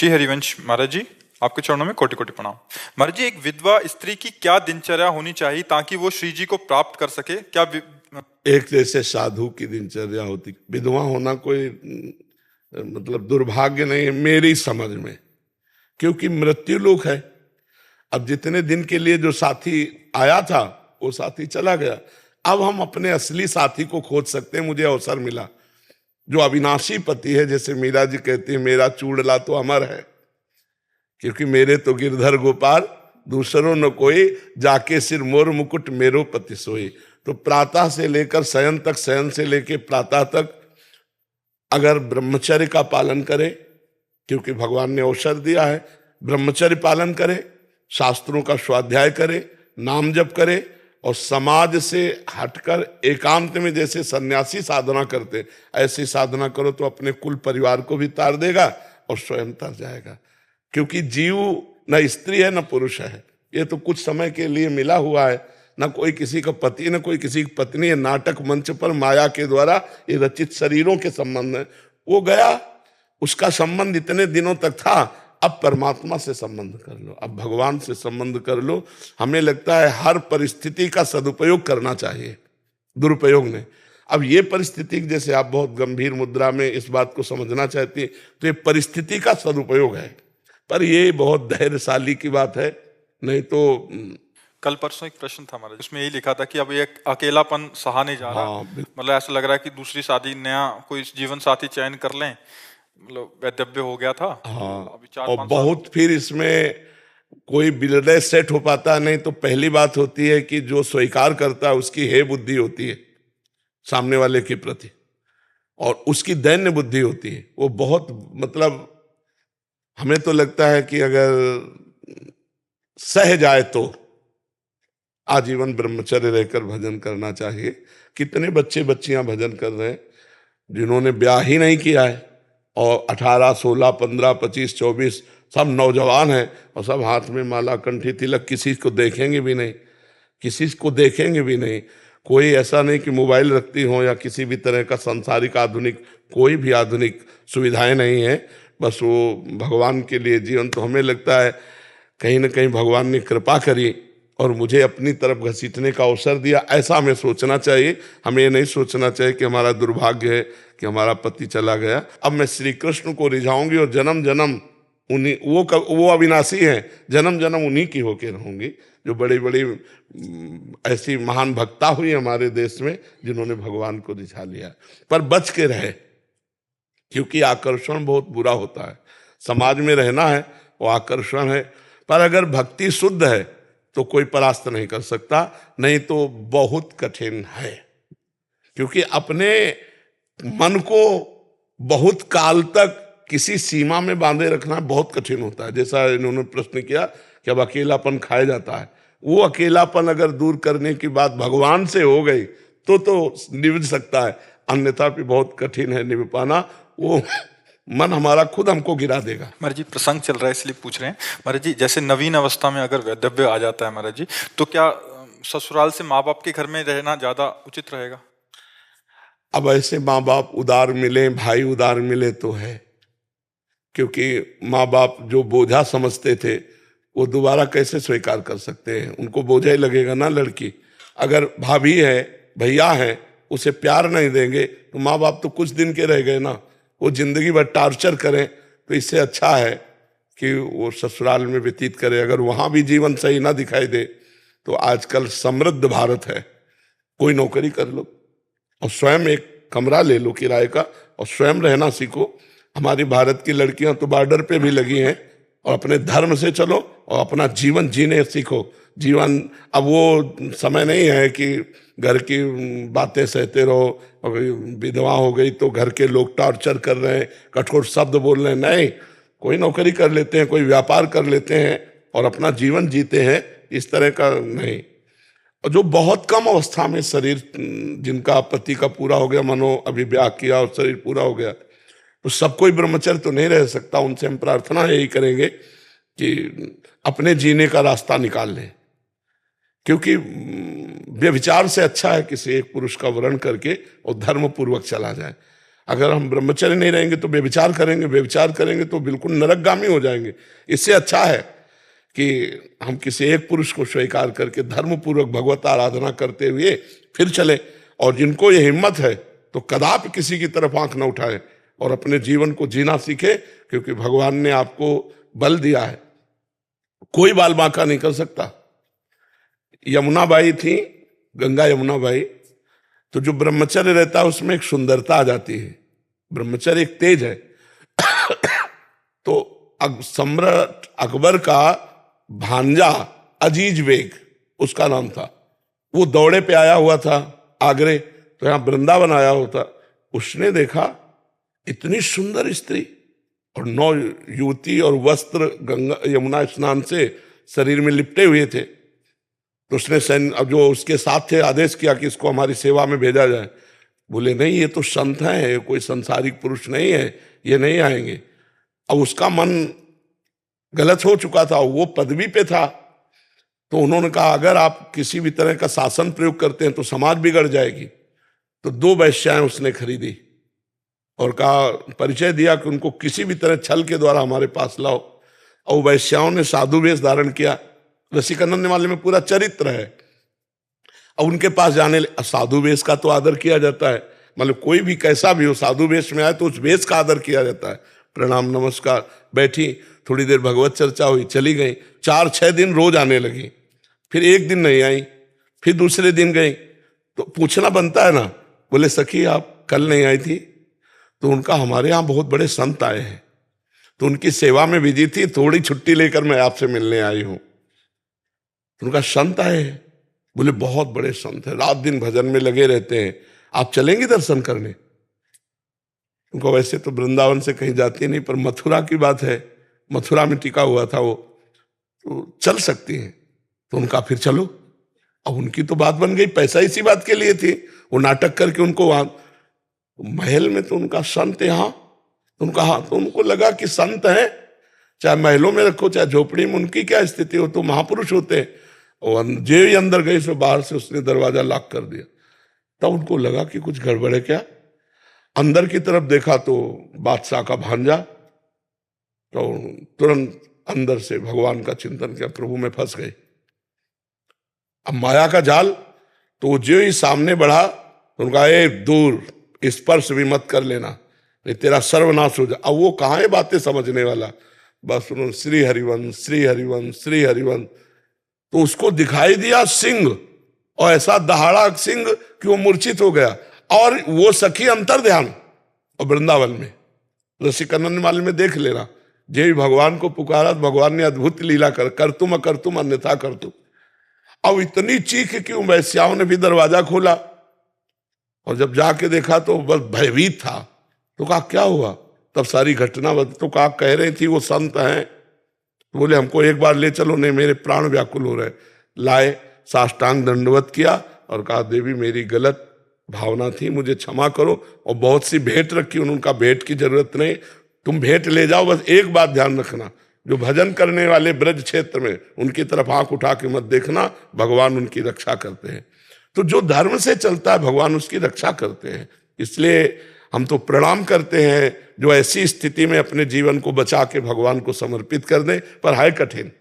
श्री हरिवंश महाराज जी, आपके चरणों में कोटि कोटि प्रणाम। महाराज जी, एक विधवा स्त्री की क्या दिनचर्या होनी चाहिए ताकि वो श्री जी को प्राप्त कर सके? एक जैसे साधु की दिनचर्या होती, विधवा होना कोई मतलब दुर्भाग्य नहीं है मेरी समझ में, क्योंकि मृत्यु लोक है। अब जितने दिन के लिए जो साथी आया था वो साथी चला गया, अब हम अपने असली साथी को खोज सकते हैं। मुझे अवसर मिला, जो अविनाशी पति है, जैसे मीरा जी कहती है, मेरा चूड़ला तो अमर है, क्योंकि मेरे तो गिरधर गोपाल दूसरों न कोई, जाके सिर मोर मुकुट मेरो पति सोई। तो प्रातः से लेकर शयन तक, शयन से लेकर प्रातः तक अगर ब्रह्मचर्य का पालन करे, क्योंकि भगवान ने अवसर दिया है, ब्रह्मचर्य पालन करे, शास्त्रों का स्वाध्याय करे, नाम जप करे, और समाज से हटकर एकांत में जैसे सन्यासी साधना करते ऐसी साधना करो, तो अपने कुल परिवार को भी तार देगा और स्वयं तर जाएगा। क्योंकि जीव न स्त्री है न पुरुष है, ये तो कुछ समय के लिए मिला हुआ है, न कोई किसी का पति न कोई किसी की पत्नी है। नाटक मंच पर माया के द्वारा ये रचित शरीरों के संबंध है, वो गया, उसका संबंध इतने दिनों तक था, अब परमात्मा से संबंध कर लो, अब भगवान से संबंध कर लो। हमें लगता है हर परिस्थिति का सदुपयोग करना चाहिए, दुरुपयोग नहीं। अब ये परिस्थिति, जैसे आप बहुत गंभीर मुद्रा में इस बात को समझना चाहती हैं, तो ये परिस्थिति का सदुपयोग है, पर ये बहुत धैर्यशाली की बात है। नहीं तो कल परसों एक प्रश्न था हमारा, उसमें यही लिखा था कि अब ये अकेलापन सहा नहीं जा रहा, मतलब ऐसा लग रहा है कि दूसरी शादी, नया कोई जीवन साथी चयन कर लें, मतलब वैधव्य हो गया था। हाँ, अभी 4-5 और बहुत फिर इसमें कोई विलय सेट हो पाता नहीं। तो पहली बात होती है कि जो स्वीकार करता है उसकी हे बुद्धि होती है सामने वाले के प्रति, और उसकी दैन्य बुद्धि होती है। वो बहुत, मतलब हमें तो लगता है कि अगर सह जाए तो आजीवन ब्रह्मचर्य रहकर भजन करना चाहिए। कितने बच्चे बच्चियां भजन कर रहे हैं जिन्होंने ब्याह ही नहीं किया है, और 18, 16, 15, 25, 24 सब नौजवान हैं, और सब हाथ में माला, कंठी, तिलक, किसी को देखेंगे भी नहीं, किसी को देखेंगे भी नहीं। कोई ऐसा नहीं कि मोबाइल रखती हो या किसी भी तरह का सांसारिक आधुनिक, कोई भी आधुनिक सुविधाएं नहीं है, बस वो भगवान के लिए जीवन। तो हमें लगता है कहीं ना कहीं भगवान ने कृपा करी और मुझे अपनी तरफ घसीटने का अवसर दिया, ऐसा हमें सोचना चाहिए। हमें ये नहीं सोचना चाहिए कि हमारा दुर्भाग्य है कि हमारा पति चला गया, अब मैं श्री कृष्ण को रिझाऊंगी और जन्म जन्म उन्हीं, वो अविनाशी हैं, जन्म जन्म उन्हीं की होके रहूंगी। जो बड़ी बड़ी ऐसी महान भक्ता हुई हमारे देश में जिन्होंने भगवान को रिझा लिया, पर बच के रहे, क्योंकि आकर्षण बहुत बुरा होता है। समाज में रहना है, वो आकर्षण है, पर अगर भक्ति शुद्ध है तो कोई परास्त नहीं कर सकता, नहीं तो बहुत कठिन है। क्योंकि अपने मन को बहुत काल तक किसी सीमा में बांधे रखना बहुत कठिन होता है। जैसा इन्होंने प्रश्न किया कि अब अकेलापन खाया जाता है, वो अकेलापन अगर दूर करने की बात भगवान से हो गई तो निभ सकता है, अन्यथा भी बहुत कठिन है निभ पाना। वो मन हमारा खुद हमको गिरा देगा। महाराज जी, प्रसंग चल रहा है इसलिए पूछ रहे हैं। महाराज जी, जैसे नवीन अवस्था में अगर वैधव्य आ जाता है महाराज जी, तो क्या ससुराल से माँ बाप के घर में रहना ज्यादा उचित रहेगा? अब ऐसे माँ बाप उदार मिले, भाई उदार मिले तो है, क्योंकि माँ बाप जो बोझा समझते थे वो दोबारा कैसे स्वीकार कर सकते हैं? उनको बोझा ही लगेगा ना। लड़की अगर भाभी है, भैया है, उसे प्यार नहीं देंगे तो माँ बाप तो कुछ दिन के रह गए ना, वो जिंदगी भर टार्चर करें। तो इससे अच्छा है कि वो ससुराल में व्यतीत करे। अगर वहाँ भी जीवन सही ना दिखाई दे तो आजकल समृद्ध भारत है, कोई नौकरी कर लो और स्वयं एक कमरा ले लो किराए का और स्वयं रहना सीखो। हमारी भारत की लड़कियां तो बॉर्डर पे भी लगी हैं, और अपने धर्म से चलो और अपना जीवन जीने सीखो। जीवन, अब वो समय नहीं है कि घर की बातें सहते रहो, और विधवा हो गई तो घर के लोग टॉर्चर कर रहे हैं, कठोर शब्द बोल रहे हैं। नहीं, कोई नौकरी कर लेते हैं, कोई व्यापार कर लेते हैं और अपना जीवन जीते हैं, इस तरह का नहीं। और जो बहुत कम अवस्था में शरीर, जिनका पति का पूरा हो गया, मनो अभिव्याह किया और शरीर पूरा हो गया, तो सब कोई ब्रह्मचर्य तो नहीं रह सकता। उनसे हम प्रार्थना यही करेंगे कि अपने जीने का रास्ता निकाल लें, क्योंकि व्यभिचार से अच्छा है किसी एक पुरुष का वर्ण करके और धर्म पूर्वक चला जाए। अगर हम ब्रह्मचर्य नहीं रहेंगे तो व्यभिचार करेंगे, व्यभिचार करेंगे तो बिल्कुल नरकगामी हो जाएंगे। इससे अच्छा है कि हम किसी एक पुरुष को स्वीकार करके धर्म पूर्वक भगवत आराधना करते हुए फिर चले। और जिनको ये हिम्मत है तो कदापि किसी की तरफ आंख न उठाए और अपने जीवन को जीना सीखे, क्योंकि भगवान ने आपको बल दिया है, कोई बाल बांका नहीं कर सकता। यमुना बाई थी, गंगा यमुना बाई, तो जो ब्रह्मचर्य रहता है उसमें एक सुंदरता आ जाती है। ब्रह्मचर्य एक तेज है। तो सम्राट अकबर का भांजा अजीज बेग उसका नाम था, वो दौड़े पे आया हुआ था आगरे, तो यहां वृंदावन आया होता। उसने देखा इतनी सुंदर स्त्री और 9 युवती और वस्त्र गंगा यमुना स्नान से शरीर में लिपटे हुए थे। तो उसने अब जो उसके साथ थे आदेश किया कि इसको हमारी सेवा में भेजा जाए। बोले नहीं, ये तो संत हैं, कोई संसारिक पुरुष नहीं है, ये नहीं आएंगे। अब उसका मन गलत हो चुका था, वो पदवी पे था, तो उन्होंने कहा अगर आप किसी भी तरह का शासन प्रयोग करते हैं तो समाज बिगड़ जाएगी। तो 2 वेश्याएं उसने खरीदी और कहा, परिचय दिया कि उनको किसी भी तरह छल के द्वारा हमारे पास लाओ। और वैश्याओं ने साधु वेश धारण किया। रसिकानंद वाले में पूरा चरित्र है। अब उनके पास जाने, साधु वेश का तो आदर किया जाता है, मतलब कोई भी कैसा भी हो साधु वेश में आए तो उस वेश का आदर किया जाता है। प्रणाम नमस्कार, बैठी, थोड़ी देर भगवत चर्चा हुई, चली गई। 4-6 दिन रोज आने लगी, फिर एक दिन नहीं आई, फिर दूसरे दिन गई। तो पूछना बनता है ना, बोले सखी आप कल नहीं आई थी? तो उनका हमारे यहाँ बहुत बड़े संत आए हैं, तो उनकी सेवा में बिजी थी, थोड़ी छुट्टी लेकर मैं आपसे मिलने आई हूं। तो उनका संत आए हैं, बोले बहुत बड़े संत है, रात दिन भजन में लगे रहते हैं, आप चलेंगे दर्शन करने? उनको वैसे तो वृंदावन से कहीं जाती नहीं, पर मथुरा की बात है, मथुरा में टिका हुआ था वो, तो चल सकती हैं। तो उनका फिर चलो। अब उनकी तो बात बन गई, पैसा इसी बात के लिए थी, वो नाटक करके उनको वहां महल में, तो उनका संत यहाँ, तो उनका हाँ, तो उनको लगा कि संत है, चाहे महलों में रखो चाहे झोपड़ी में, उनकी क्या स्थिति हो, तो महापुरुष होते हैं। और जो ही अंदर गए सो बाहर से उसने दरवाजा लॉक कर दिया। तब उनको लगा कि कुछ गड़बड़ है क्या। अंदर की तरफ देखा तो बादशाह का भांजा, तो तुरंत अंदर से भगवान का चिंतन किया, प्रभु में फंस गए। अब माया का जाल, तो जो ही सामने बढ़ा तो उनका एक दूर स्पर्श भी मत कर लेना, नहीं तेरा सर्वनाश हो जाए। अब वो कहाँ है बातें समझने वाला, बस उन्होंने श्री हरिवंश श्री हरिवंश श्री हरिवंश, तो उसको दिखाई दिया सिंह, और ऐसा दहाड़ा सिंह कि वो मूर्छित हो गया। और वो सखी अंतर ध्यान, और वृंदावन में रसिकानंद माल में देख लेना, जे भी भगवान को पुकारा, भगवान ने अद्भुत लीला कर तुम अकर्तुम अन्यथा कर तुम। अब इतनी चीख कि वैश्याओं ने भी दरवाजा खोला, और जब जाके देखा तो बस भयभीत था। तो कहा क्या हुआ, तब सारी घटना तो कहा कह रही थी वो संत हैं, तो बोले हमको एक बार ले चलो, नहीं मेरे प्राण व्याकुल हो रहे। लाए, साष्टांग दंडवत किया और कहा देवी मेरी गलत भावना थी, मुझे क्षमा करो। और बहुत सी भेंट रखी, उनका भेंट की जरूरत नहीं, तुम भेंट ले जाओ, बस एक बात ध्यान रखना, जो भजन करने वाले ब्रज क्षेत्र में उनकी तरफ आंख उठा के मत देखना, भगवान उनकी रक्षा करते हैं। तो जो धर्म से चलता है भगवान उसकी रक्षा करते हैं। इसलिए हम तो प्रणाम करते हैं जो ऐसी स्थिति में अपने जीवन को बचा के भगवान को समर्पित कर दें, पर है कठिन,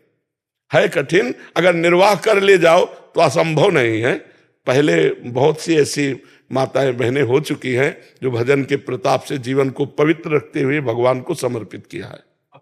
है कठिन। अगर निर्वाह कर ले जाओ तो असंभव नहीं है। पहले बहुत सी ऐसी माताएं बहनें हो चुकी हैं जो भजन के प्रताप से जीवन को पवित्र रखते हुए भगवान को समर्पित किया है।